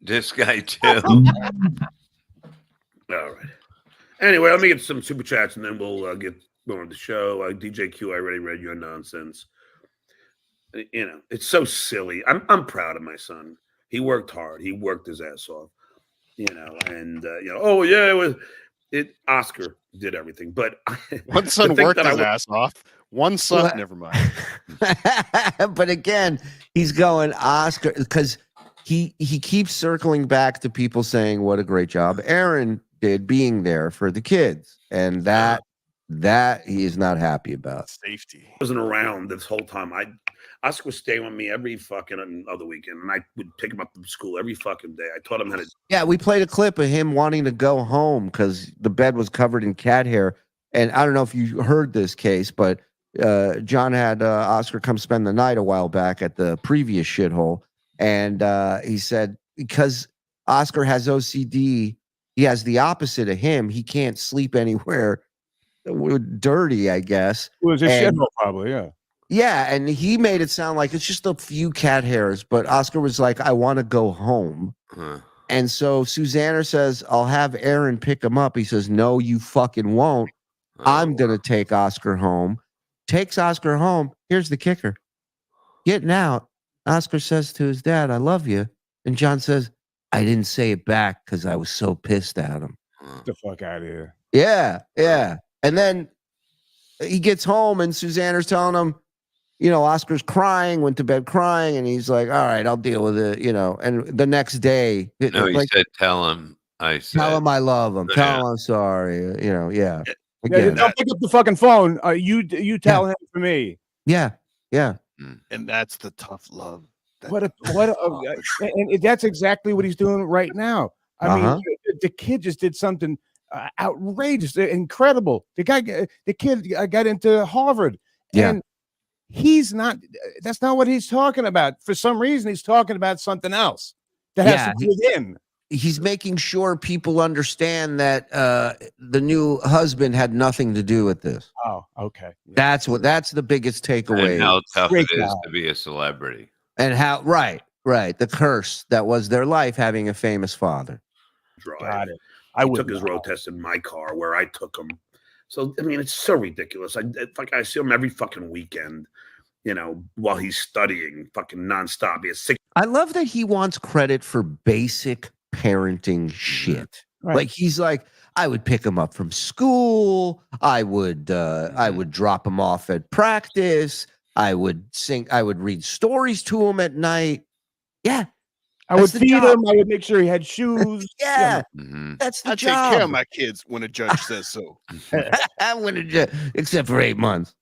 This guy too. All right. Anyway, let me get some super chats and then we'll get going with the show. DJ Q, I already read your nonsense. You know, it's so silly. I'm proud of my son. He worked hard. He worked his ass off. You know, and oh yeah, Oscar did everything, but one son worked his ass off. One son, Well, never mind. But again, he's going Oscar because he keeps circling back to people saying what a great job Aaron did being there for the kids, and that he is not happy about. Safety. I wasn't around this whole time. Oscar was staying with me every fucking other weekend, and I would pick him up from school every fucking day. I taught him how to. Yeah, we played a clip of him wanting to go home because the bed was covered in cat hair. And I don't know if you heard this case, but John had Oscar come spend the night a while back at the previous shithole. And he said, because Oscar has OCD, he has the opposite of him. He can't sleep anywhere dirty, I guess. It was a shithole, probably, yeah. Yeah, and he made it sound like it's just a few cat hairs, but Oscar was like, I want to go home. And so Susanna says, I'll have Aaron pick him up. He says, no, you fucking won't. I'm going to take Oscar home. Takes Oscar home. Here's the kicker. Getting out, Oscar says to his dad, I love you. And John says, I didn't say it back because I was so pissed at him. Get the fuck out of here. Yeah, yeah. And then he gets home and Susanna's telling him, you know, Oscar's crying, went to bed crying, and he's like, all right, I'll deal with it, you know. And the next day, He said, tell him. Tell him I love him. Tell him I'm sorry. You know, yeah. Again, don't pick up the fucking phone. You tell him for me. Yeah, yeah. And that's the tough love. And that's exactly what he's doing right now. I mean, the kid just did something outrageous, incredible. The kid got into Harvard. Yeah. And that's not what he's talking about. For some reason, he's talking about something else that has to do with him. He's making sure people understand that the new husband had nothing to do with this. Oh, okay. Yeah. That's the biggest takeaway. And how tough it is to be a celebrity. And how right. The curse that was their life having a famous father. Got it. I took his road test in my car where I took him. So I mean, it's so ridiculous. I see him every fucking weekend, you know, while he's studying fucking nonstop. He has 6. I love that he wants credit for basic parenting shit. Right. Like he's like, I would pick him up from school. I would drop him off at practice. I would read stories to him at night. Yeah. I would feed him. I would make sure he had shoes. Yeah. Mm-hmm. That's the I job. take care of my kids when a judge says so. Except for 8 months.